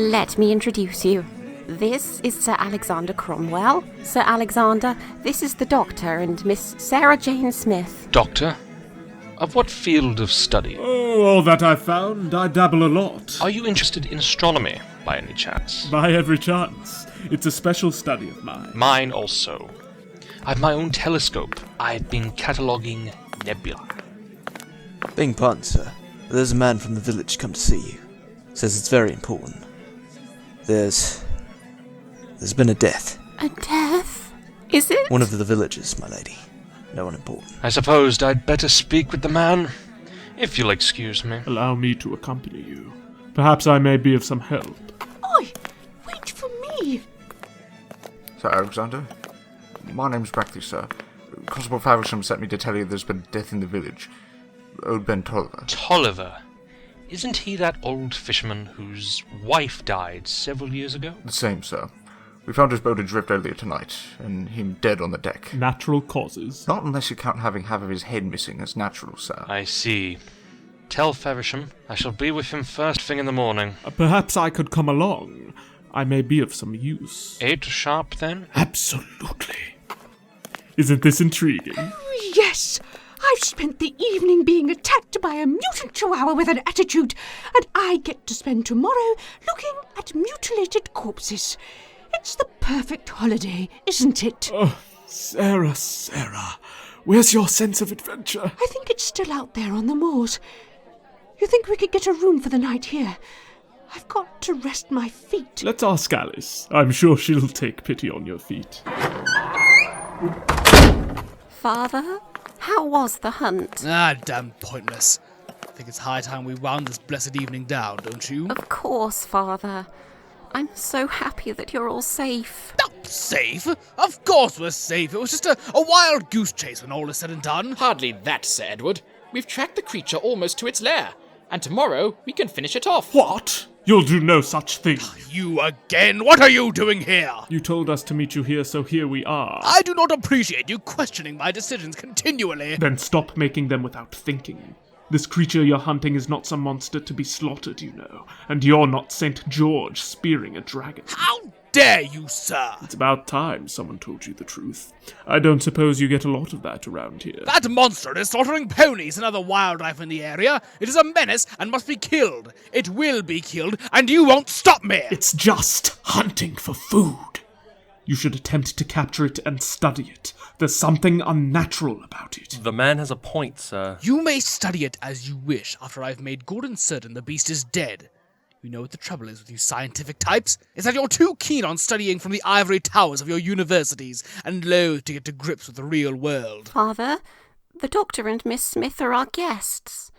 Let me introduce you. This is Sir Alexander Cromwell. Sir Alexander, this is the Doctor and Miss Sarah Jane Smith. Doctor? Of what field of study? Oh, all that I've found. I dabble a lot. Are you interested in astronomy, by any chance? By every chance. It's a special study of mine. Mine also. I've my own telescope. I've been cataloguing nebula. Being pardoned, sir, there's a man from the village come to see you. Says it's very important. There's been a death. A death? Is it? One of the villagers, my lady. No one important. I supposed I'd better speak with the man, if you'll excuse me. Allow me to accompany you. Perhaps I may be of some help. Oi! Wait for me! Sir Alexander? My name's Brackley, sir. Constable Faversham sent me to tell you there's been a death in the village. Old Ben Tolliver. Tolliver? Isn't he that old fisherman whose wife died several years ago? The same, sir. We found his boat adrift earlier tonight, and him dead on the deck. Natural causes. Not unless you count having half of his head missing as natural, sir. I see. Tell Faversham I shall be with him first thing in the morning. Perhaps I could come along. I may be of some use. 8 sharp, then? Absolutely. Isn't this intriguing? Oh, yes! I've spent the evening being attacked by a mutant chihuahua with an attitude, and I get to spend tomorrow looking at mutilated corpses. It's the perfect holiday, isn't it? Oh, Sarah, where's your sense of adventure? I think it's still out there on the moors. You think we could get a room for the night here? I've got to rest my feet. Let's ask Alice. I'm sure she'll take pity on your feet. Father, how was the hunt? Damn pointless. I think it's high time we wound this blessed evening down, don't you? Of course, Father. I'm so happy that you're all safe. Not safe? Of course we're safe. It was just a wild goose chase when all is said and done. Hardly that, Sir Edward. We've tracked the creature almost to its lair, and tomorrow we can finish it off. What? You'll do no such thing. You again? What are you doing here? You told us to meet you here, so here we are. I do not appreciate you questioning my decisions continually. Then stop making them without thinking. This creature you're hunting is not some monster to be slaughtered, you know, and you're not St. George spearing a dragon. How dare you, sir? It's about time someone told you the truth. I don't suppose you get a lot of that around here. That monster is slaughtering ponies and other wildlife in the area. It is a menace and must be killed. It will be killed, and you won't stop me. It's just hunting for food. You should attempt to capture it and study it. There's something unnatural about it. The man has a point, sir. You may study it as you wish after I've made good and certain the beast is dead. You know what the trouble is with you scientific types? Is that you're too keen on studying from the ivory towers of your universities and loath to get to grips with the real world. Father, the Doctor and Miss Smith are our guests.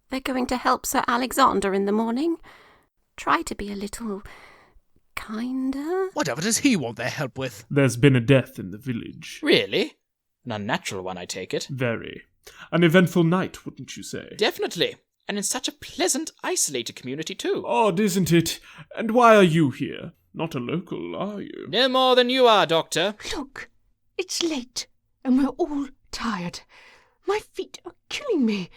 They're going to help Sir Alexander in the morning. Try to be a little kinder. Whatever does he want their help with? There's been a death in the village. Really? An unnatural one, I take it. Very. An eventful night, wouldn't you say? Definitely. And in such a pleasant, isolated community, too. Odd, isn't it? And why are you here? Not a local, are you? No more than you are, Doctor. Look, it's late, and we're all tired. My feet are killing me.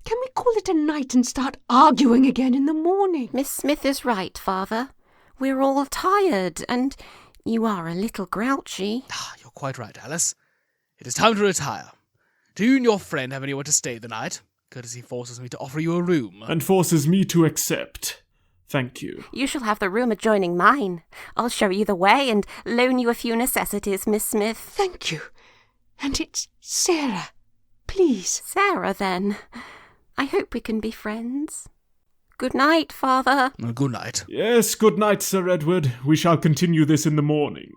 Can we call it a night and start arguing again in the morning? Miss Smith is right, Father. We're all tired, and you are a little grouchy. You're quite right, Alice. It is time to retire. Do you and your friend have anywhere to stay the night? Courtesy forces me to offer you a room. And forces me to accept. Thank you. You shall have the room adjoining mine. I'll show you the way and loan you a few necessities, Miss Smith. Thank you. And it's Sarah. Please. Sarah, then. I hope we can be friends. Good night, Father. Good night. Yes, good night, Sir Edward. We shall continue this in the morning.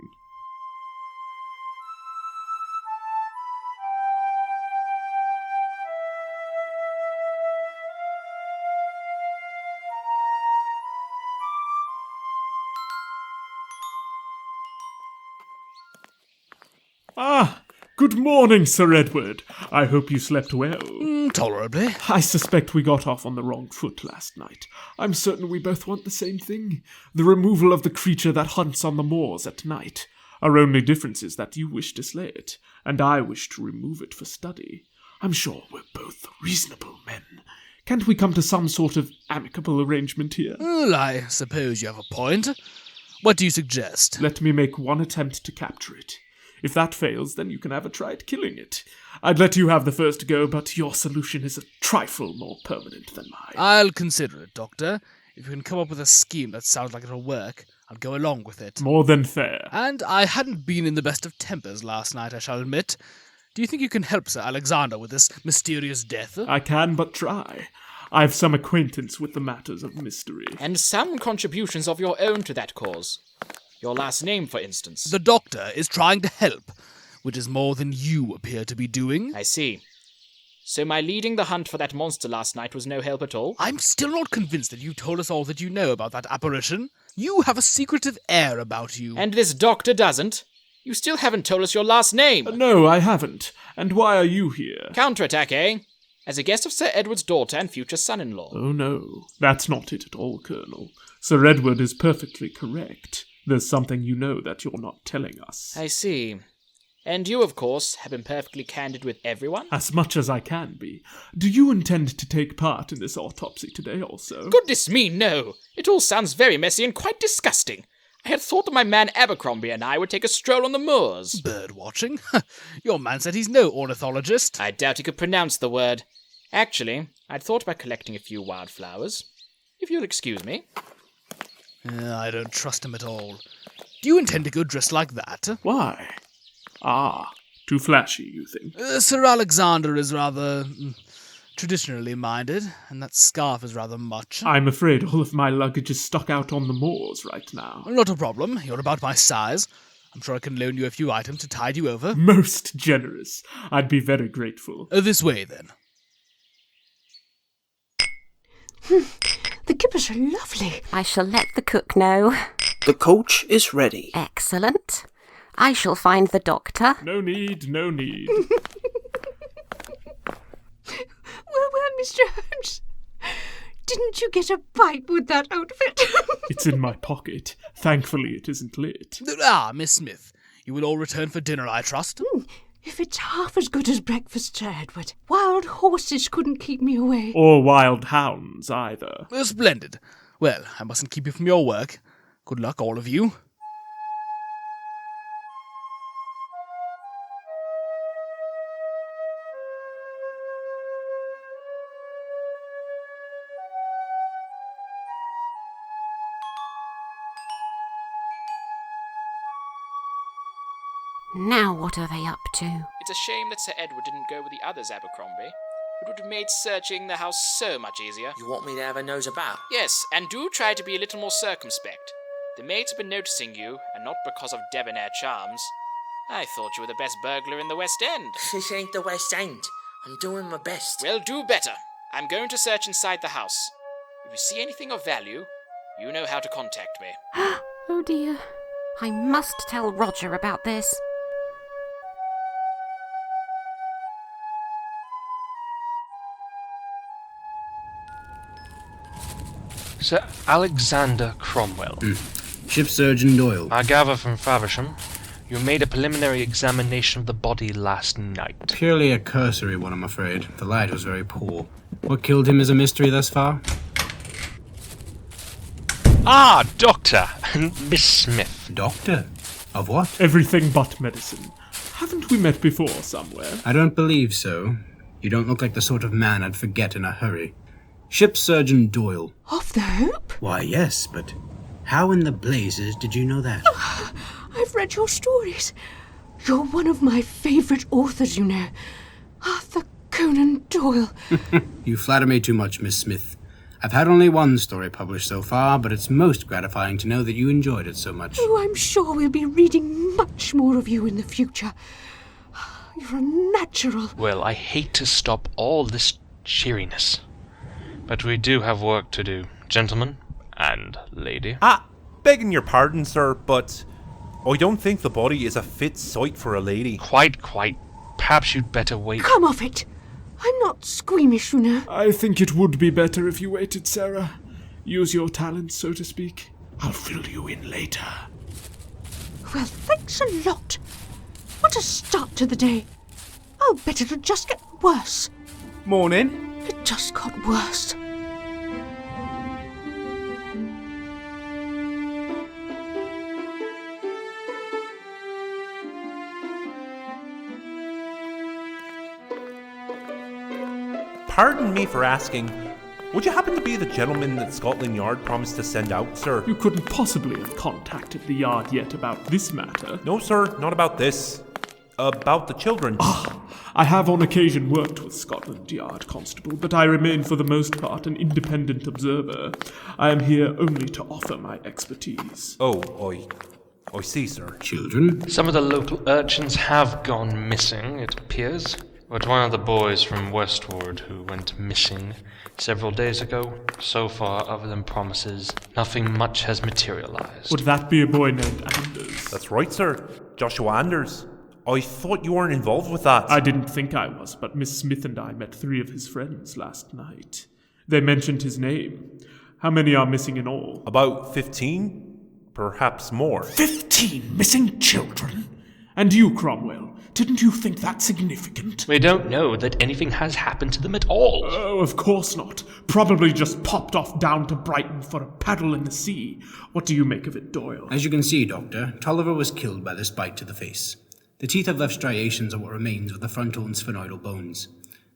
Ah, good morning, Sir Edward. I hope you slept well. Tolerably. I suspect we got off on the wrong foot last night. I'm certain we both want the same thing. The removal of the creature that hunts on the moors at night. Our only difference is that you wish to slay it, and I wish to remove it for study. I'm sure we're both reasonable men. Can't we come to some sort of amicable arrangement here? Well, I suppose you have a point. What do you suggest? Let me make one attempt to capture it. If that fails, then you can have a try at killing it. I'd let you have the first go, but your solution is a trifle more permanent than mine. I'll consider it, Doctor. If you can come up with a scheme that sounds like it'll work, I'll go along with it. More than fair. And I hadn't been in the best of tempers last night, I shall admit. Do you think you can help Sir Alexander with this mysterious death? I can but try. I've some acquaintance with the matters of mystery. And some contributions of your own to that cause. Your last name, for instance. The Doctor is trying to help, which is more than you appear to be doing. I see. So my leading the hunt for that monster last night was no help at all? I'm still not convinced that you told us all that you know about that apparition. You have a secretive air about you. And this doctor doesn't? You still haven't told us your last name. No, I haven't. And why are you here? Counterattack, eh? As a guest of Sir Edward's daughter and future son-in-law. Oh no, that's not it at all, Colonel. Sir Edward is perfectly correct. There's something you know that you're not telling us. I see. And you, of course, have been perfectly candid with everyone? As much as I can be. Do you intend to take part in this autopsy today also? Goodness me, no! It all sounds very messy and quite disgusting. I had thought that my man Abercrombie and I would take a stroll on the moors. Bird watching? Your man said he's no ornithologist. I doubt he could pronounce the word. Actually, I'd thought about collecting a few wildflowers. If you'll excuse me. I don't trust him at all. Do you intend to go dressed like that? Why? Ah, too flashy, you think? Sir Alexander is rather traditionally minded, and that scarf is rather much. I'm afraid all of my luggage is stuck out on the moors right now. Not a problem. You're about my size. I'm sure I can loan you a few items to tide you over. Most generous. I'd be very grateful. This way, then. The kippers are lovely. I shall let the cook know. The coach is ready. Excellent. I shall find the doctor. No need, no need. Well, Mr. Holmes, didn't you get a bite with that outfit? It's in my pocket. Thankfully, it isn't lit. Miss Smith, you will all return for dinner, I trust? If it's half as good as breakfast, Sir Edward, wild horses couldn't keep me away. Or wild hounds, either. Splendid. Well, I mustn't keep you from your work. Good luck, all of you. Now what are they up to? It's a shame that Sir Edward didn't go with the others, Abercrombie. It would have made searching the house so much easier. You want me to have a nose about? Yes, and do try to be a little more circumspect. The maids have been noticing you, and not because of debonair charms. I thought you were the best burglar in the West End. This ain't the West End. I'm doing my best. Well, do better. I'm going to search inside the house. If you see anything of value, you know how to contact me. Oh dear. I must tell Roger about this. Sir Alexander Cromwell. Ship Surgeon Doyle. I gather from Faversham, you made a preliminary examination of the body last night. Purely a cursory one, I'm afraid. The light was very poor. What killed him is a mystery thus far. Ah, Doctor! Miss Smith. Doctor? Of what? Everything but medicine. Haven't we met before somewhere? I don't believe so. You don't look like the sort of man I'd forget in a hurry. Ship Surgeon Doyle. Of the Hope? Why, yes, but how in the blazes did you know that? Oh, I've read your stories. You're one of my favourite authors, you know. Arthur Conan Doyle. You flatter me too much, Miss Smith. I've had only one story published so far, but it's most gratifying to know that you enjoyed it so much. Oh, I'm sure we'll be reading much more of you in the future. You're a natural. Well, I hate to stop all this cheeriness, but we do have work to do, gentlemen and lady. Begging your pardon, sir, but I don't think the body is a fit sight for a lady. Quite. Perhaps you'd better wait. Come off it. I'm not squeamish, you know. I think it would be better if you waited, Sarah. Use your talents, so to speak. I'll fill you in later. Well, thanks a lot. What a start to the day. I'll bet it'll just get worse. Morning. It just got worse. Pardon me for asking, would you happen to be the gentleman that Scotland Yard promised to send out, sir? You couldn't possibly have contacted the Yard yet about this matter. No, sir, not about this. About the children. I have on occasion worked with Scotland Yard, Constable, but I remain for the most part an independent observer. I am here only to offer my expertise. Oh, I see, sir. Children? Some of the local urchins have gone missing, it appears. But one of the boys from Westward who went missing several days ago, so far, other than promises, nothing much has materialized. Would that be a boy named Anders? That's right, sir. Joshua Anders. I thought you weren't involved with that. I didn't think I was, but Miss Smith and I met 3 of his friends last night. They mentioned his name. How many are missing in all? About 15? Perhaps more. 15 missing children? And you, Cromwell? Didn't you think that significant? We don't know that anything has happened to them at all. Oh, of course not. Probably just popped off down to Brighton for a paddle in the sea. What do you make of it, Doyle? As you can see, Doctor, Tolliver was killed by this bite to the face. The teeth have left striations of what remains of the frontal and sphenoidal bones.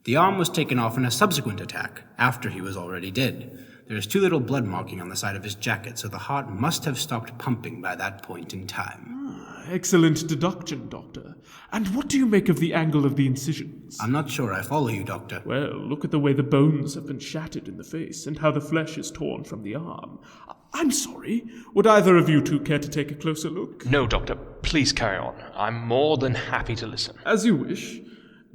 The arm was taken off in a subsequent attack, after he was already dead. There is too little blood marking on the side of his jacket, so the heart must have stopped pumping by that point in time. Excellent deduction, Doctor. And what do you make of the angle of the incisions? I'm not sure I follow you, Doctor. Well, look at the way the bones have been shattered in the face, and how the flesh is torn from the arm. I'm sorry. Would either of you two care to take a closer look? No, Doctor. Please carry on. I'm more than happy to listen. As you wish.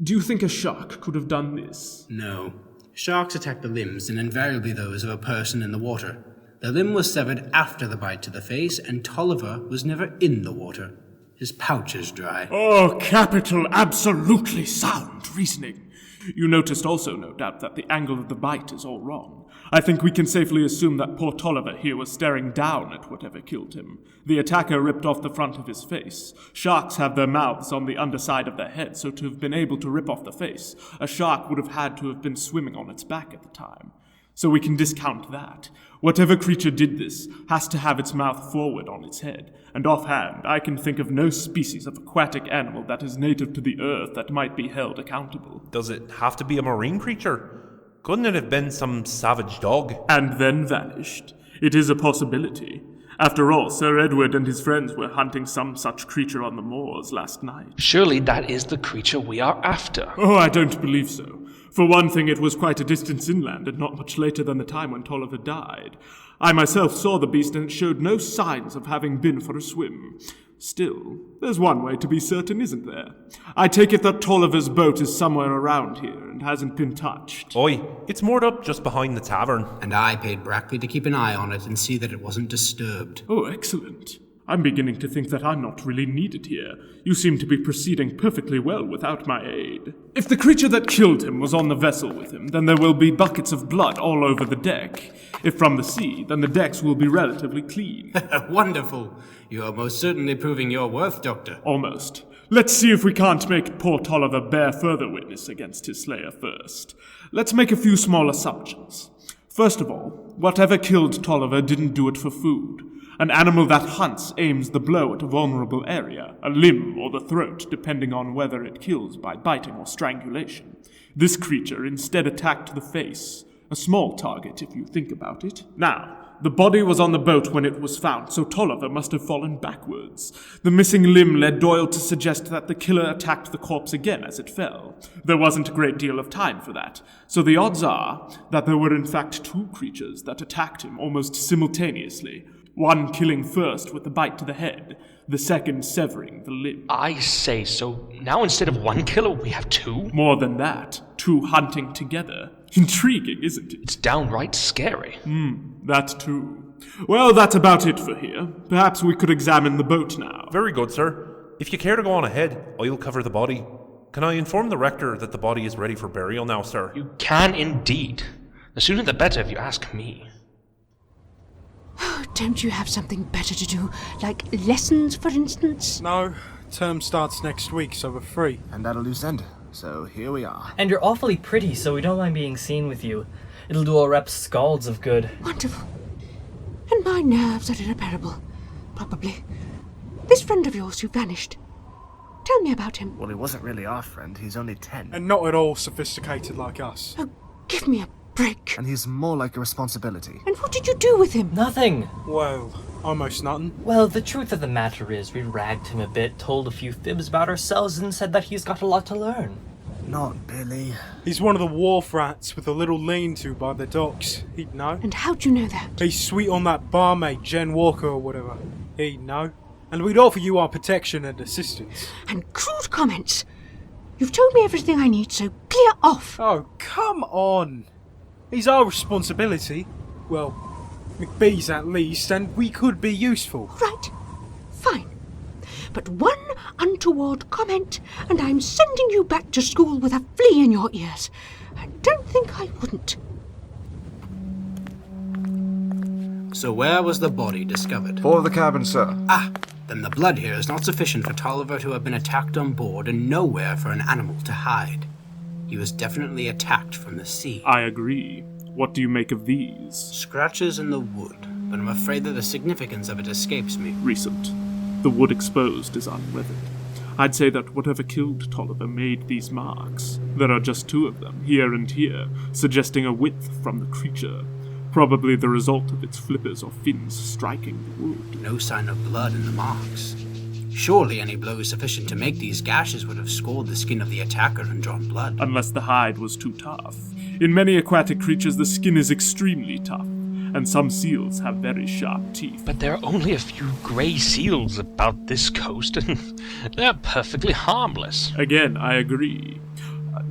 Do you think a shark could have done this? No. Sharks attack the limbs, and invariably those of a person in the water. The limb was severed after the bite to the face, and Tolliver was never in the water. His pouch is dry. Oh, capital, absolutely sound reasoning. You noticed also, no doubt, that the angle of the bite is all wrong. I think we can safely assume that poor Tolliver here was staring down at whatever killed him. The attacker ripped off the front of his face. Sharks have their mouths on the underside of their heads, so to have been able to rip off the face, a shark would have had to have been swimming on its back at the time. So we can discount that. Whatever creature did this has to have its mouth forward on its head, and offhand I can think of no species of aquatic animal that is native to the earth that might be held accountable. Does it have to be a marine creature? Couldn't it have been some savage dog? And then vanished. It is a possibility. After all, Sir Edward and his friends were hunting some such creature on the moors last night. Surely that is the creature we are after. Oh, I don't believe so. For one thing, it was quite a distance inland, and not much later than the time when Tolliver died. I myself saw the beast, and it showed no signs of having been for a swim. Still, there's one way to be certain, isn't there? I take it that Tolliver's boat is somewhere around here, and hasn't been touched. Oi, it's moored up just behind the tavern. And I paid Brackley to keep an eye on it and see that it wasn't disturbed. Oh, excellent. I'm beginning to think that I'm not really needed here. You seem to be proceeding perfectly well without my aid. If the creature that killed him was on the vessel with him, then there will be buckets of blood all over the deck. If from the sea, then the decks will be relatively clean. Wonderful. You are most certainly proving your worth, Doctor. Almost. Let's see if we can't make poor Tolliver bear further witness against his slayer first. Let's make a few small assumptions. First of all, whatever killed Tolliver didn't do it for food. An animal that hunts aims the blow at a vulnerable area, a limb or the throat, depending on whether it kills by biting or strangulation. This creature instead attacked the face, a small target if you think about it. Now, the body was on the boat when it was found, so Tolliver must have fallen backwards. The missing limb led Doyle to suggest that the killer attacked the corpse again as it fell. There wasn't a great deal of time for that, so the odds are that there were in fact 2 creatures that attacked him almost simultaneously. One killing first with a bite to the head, the second severing the limb. I say, so now instead of 1 killer, we have 2? More than that, 2 hunting together. Intriguing, isn't it? It's downright scary. That too. Well, that's about it for here. Perhaps we could examine the boat now. Very good, sir. If you care to go on ahead, I'll cover the body. Can I inform the rector that the body is ready for burial now, sir? You can indeed. The sooner the better, if you ask me. Don't you have something better to do? Like lessons, for instance? No. Term starts next week, so we're free. And at a loose end. So here we are. And you're awfully pretty, so we don't mind being seen with you. It'll do our reps scalds of good. Wonderful. And my nerves are irreparable. Probably. This friend of yours who vanished. Tell me about him. Well, he wasn't really our friend. He's only 10. And not at all sophisticated like us. Oh, give me a break. And he's more like a responsibility. And what did you do with him? Nothing. Well, almost nothing. Well, the truth of the matter is we ragged him a bit, told a few fibs about ourselves, and said that he's got a lot to learn. Not Billy. He's one of the wharf rats with a little lean-to by the docks. He'd know. And how'd you know that? He's sweet on that barmaid, Jen Walker or whatever. He'd know. And we'd offer you our protection and assistance. And crude comments. You've told me everything I need, so clear off. Oh, come on. He's our responsibility. Well, McBee's at least, and we could be useful. Right. Fine. But one untoward comment, and I'm sending you back to school with a flea in your ears. I don't think I wouldn't. So where was the body discovered? For the cabin, sir. Then the blood here is not sufficient for Tolliver to have been attacked on board and nowhere for an animal to hide. He was definitely attacked from the sea. I agree. What do you make of these? Scratches in the wood, but I'm afraid that the significance of it escapes me. Recent. The wood exposed is unweathered. I'd say that whatever killed Tolliver made these marks. There are just 2 of them, here and here, suggesting a width from the creature. Probably the result of its flippers or fins striking the wood. No sign of blood in the marks. Surely any blow sufficient to make these gashes would have scored the skin of the attacker and drawn blood. Unless the hide was too tough. In many aquatic creatures, the skin is extremely tough, and some seals have very sharp teeth. But there are only a few grey seals about this coast, and they're perfectly harmless. Again, I agree.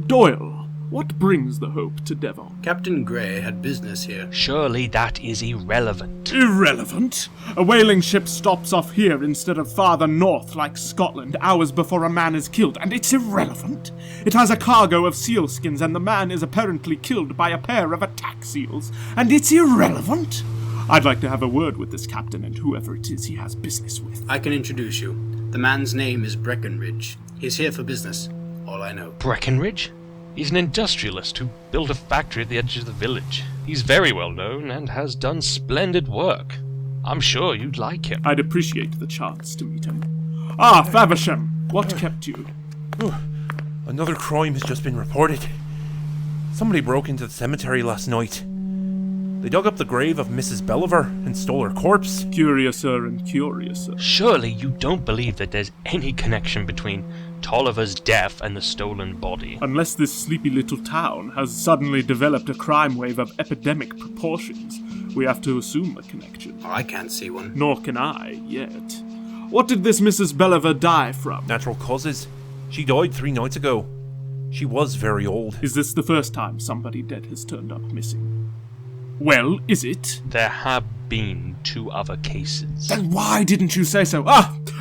Doyle, what brings the Hope to Devon? Captain Grey had business here. Surely that is irrelevant. Irrelevant? A whaling ship stops off here instead of farther north like Scotland hours before a man is killed, and it's irrelevant? It has a cargo of seal skins, and the man is apparently killed by a pair of attack seals, and it's irrelevant? I'd like to have a word with this captain and whoever it is he has business with. I can introduce you. The man's name is Breckenridge. He's here for business. All I know. Breckenridge? He's an industrialist who built a factory at the edge of the village. He's very well known and has done splendid work. I'm sure you'd like him. I'd appreciate the chance to meet him. Ah, Faversham, what kept you? Another crime has just been reported. Somebody broke into the cemetery last night. They dug up the grave of Mrs. Belliver and stole her corpse. Curiouser and curiouser. Surely you don't believe that there's any connection between Tolliver's death and the stolen body. Unless this sleepy little town has suddenly developed a crime wave of epidemic proportions, we have to assume a connection. I can't see one. Nor can I, yet. What did this Mrs. Belliver die from? Natural causes. She died 3 nights ago. She was very old. Is this the first time somebody dead has turned up missing? Well, is it? There have been 2 other cases. Then why didn't you say so?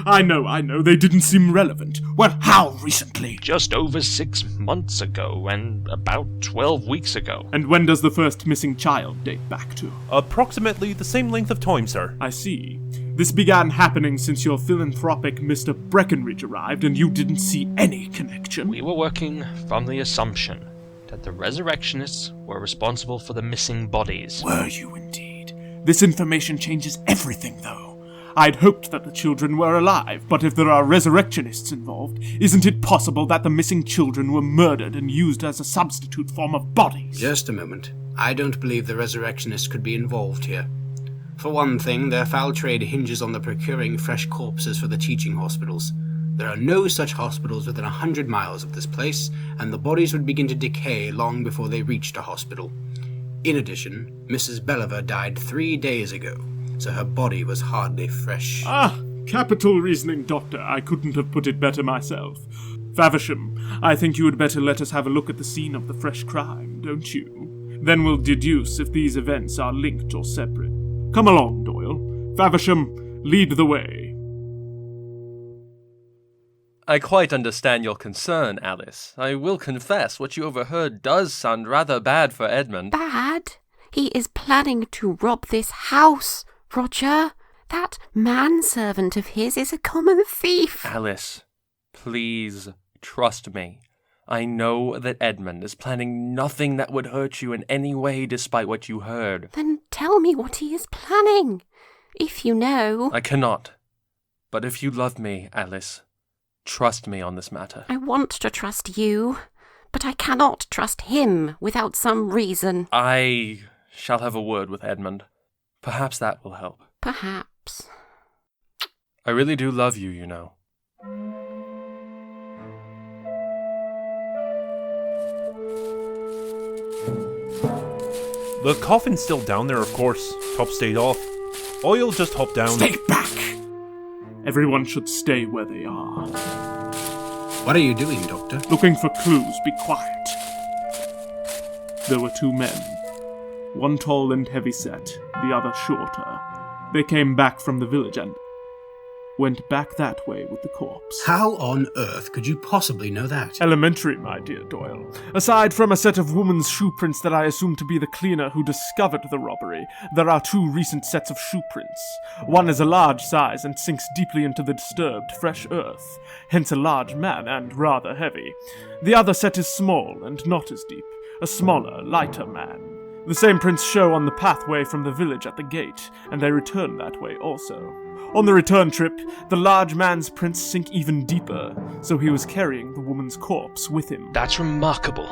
I know, they didn't seem relevant. Well, how recently? Just over 6 months ago, and about 12 weeks ago. And when does the first missing child date back to? Approximately the same length of time, sir. I see. This began happening since your philanthropic Mr. Breckenridge arrived, and you didn't see any connection. We were working from the assumption that the resurrectionists were responsible for the missing bodies. Were you indeed? This information changes everything, though. I'd hoped that the children were alive, but if there are resurrectionists involved, isn't it possible that the missing children were murdered and used as a substitute form of bodies? Just a moment. I don't believe the resurrectionists could be involved here. For one thing, their foul trade hinges on the procuring fresh corpses for the teaching hospitals. There are no such hospitals within 100 miles of this place, and the bodies would begin to decay long before they reached a hospital. In addition, Mrs. Belliver died 3 days ago, so her body was hardly fresh. Capital reasoning, Doctor. I couldn't have put it better myself. Faversham, I think you had better let us have a look at the scene of the fresh crime, don't you? Then we'll deduce if these events are linked or separate. Come along, Faversham, lead the way. I quite understand your concern, Alice. I will confess what you overheard does sound rather bad for Edmund. Bad? He is planning to rob this house, Roger. That manservant of his is a common thief. Alice, please trust me. I know that Edmund is planning nothing that would hurt you in any way despite what you heard. Then tell me what he is planning, if you know. I cannot. But if you love me, Alice, trust me on this matter. I want to trust you, but I cannot trust him without some reason. I shall have a word with Edmund. Perhaps that will help. Perhaps. I really do love you, you know. The coffin's still down there, of course. Top stayed off. I'll just hop down. Stay back! Everyone should stay where they are. What are you doing, Doctor? Looking for clues. Be quiet. There were two men. One tall and heavy-set, the other shorter. They came back from the village and went back that way with the corpse. How on earth could you possibly know that? Elementary, my dear Doyle. Aside from a set of woman's shoe prints that I assume to be the cleaner who discovered the robbery, there are two recent sets of shoe prints. One is a large size and sinks deeply into the disturbed, fresh earth, hence a large man and rather heavy. The other set is small and not as deep, a smaller, lighter man. The same prints show on the pathway from the village at the gate, and they return that way also. On the return trip, the large man's prints sink even deeper, so he was carrying the woman's corpse with him. That's remarkable.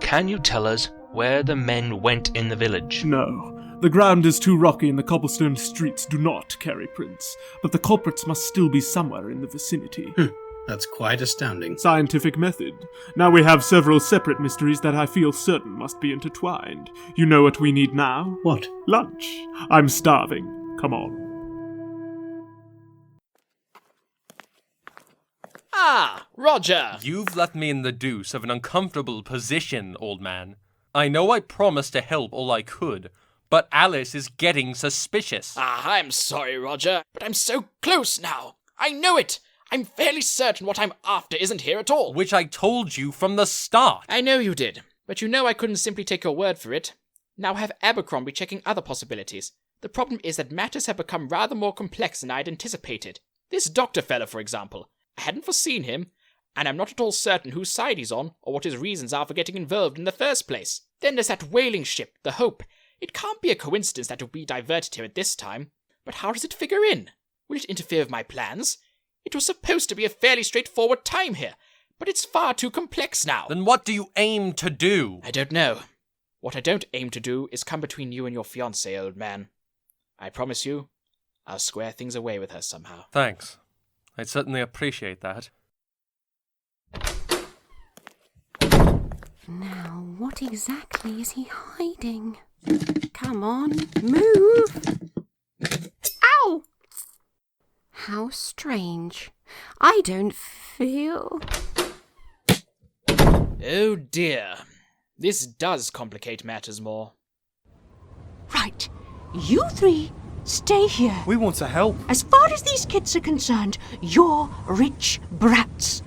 Can you tell us where the men went in the village? No. The ground is too rocky and the cobblestone streets do not carry prints, but the culprits must still be somewhere in the vicinity. That's quite astounding. Scientific method. Now we have several separate mysteries that I feel certain must be intertwined. You know what we need now? What? Lunch. I'm starving. Come on. Ah, Roger! You've left me in the deuce of an uncomfortable position, old man. I know I promised to help all I could, but Alice is getting suspicious. I'm sorry, Roger, but I'm so close now. I know it! I'm fairly certain what I'm after isn't here at all. Which I told you from the start. I know you did, but you know I couldn't simply take your word for it. Now have Abercrombie checking other possibilities. The problem is that matters have become rather more complex than I'd anticipated. This doctor fellow, for example. I hadn't foreseen him, and I'm not at all certain whose side he's on, or what his reasons are for getting involved in the first place. Then there's that whaling ship, the Hope. It can't be a coincidence that it'll be diverted here at this time. But how does it figure in? Will it interfere with my plans? It was supposed to be a fairly straightforward time here, but it's far too complex now. Then what do you aim to do? I don't know. What I don't aim to do is come between you and your fiancée, old man. I promise you, I'll square things away with her somehow. Thanks. I certainly appreciate that. Now, what exactly is he hiding? Come on, move! Ow! How strange. I don't feel... Oh dear. This does complicate matters more. Right. You three, stay here. We want to help. As far as these kids are concerned, you're rich brats.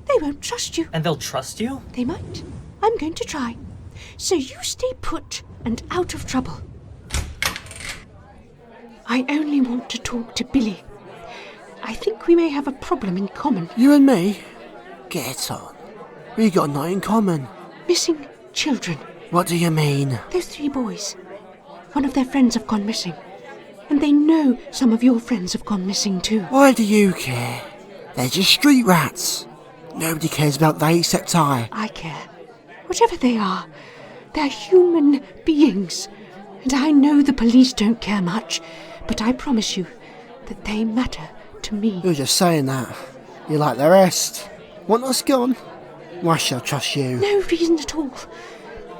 They won't trust you. And they'll trust you? They might. I'm going to try. So you stay put and out of trouble. I only want to talk to Billy. I think we may have a problem in common. You and me? Get on. We got nothing in common. Missing children. What do you mean? Those three boys. One of their friends have gone missing. And they know some of your friends have gone missing too. Why do you care? They're just street rats. Nobody cares about they except I. I care. Whatever they are, they're human beings. And I know the police don't care much, but I promise you that they matter to me. You're just saying that. You're like the rest. Want us gone? Why should I trust you? No reason at all.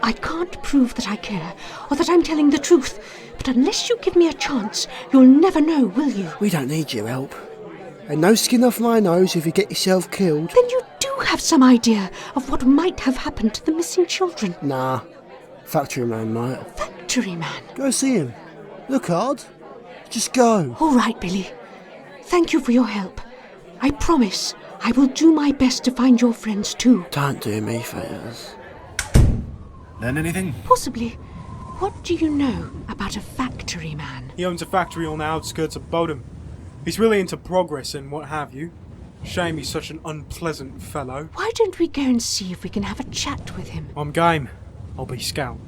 I can't prove that I care, or that I'm telling the truth, but unless you give me a chance, you'll never know, will you? We don't need your help. And no skin off my nose if you get yourself killed. Then you do have some idea of what might have happened to the missing children. Nah. Factory man might. Factory man? Go see him. Look hard. Just go. All right, Billy. Thank you for your help. I promise I will do my best to find your friends too. Don't do me favours. Learn anything? Possibly. What do you know about a factory man? He owns a factory on the outskirts of Bodom. He's really into progress and what have you. Shame he's such an unpleasant fellow. Why don't we go and see if we can have a chat with him? I'm game. I'll be scout.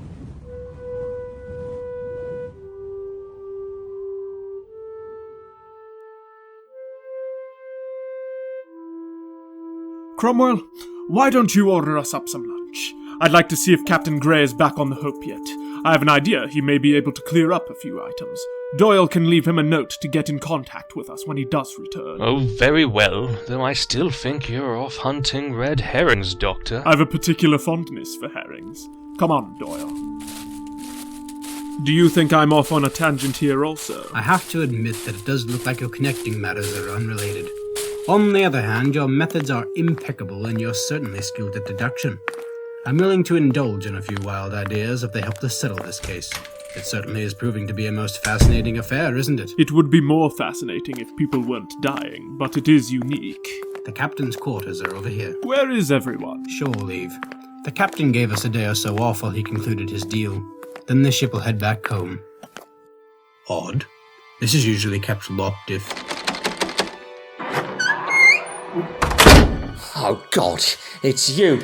Cromwell, why don't you order us up some lunch? I'd like to see if Captain Grey is back on the Hope yet. I have an idea he may be able to clear up a few items. Doyle can leave him a note to get in contact with us when he does return. Oh, very well, though I still think you're off hunting red herrings, Doctor. I have a particular fondness for herrings. Come on, Doyle. Do you think I'm off on a tangent here also? I have to admit that it does look like your connecting matters are unrelated. On the other hand, your methods are impeccable and you're certainly skilled at deduction. I'm willing to indulge in a few wild ideas if they help to settle this case. It certainly is proving to be a most fascinating affair, isn't it? It would be more fascinating if people weren't dying, but it is unique. The captain's quarters are over here. Where is everyone? Shore leave. The captain gave us a day or so off while he concluded his deal. Then the ship will head back home. Odd. This is usually kept locked if... Oh God, it's you.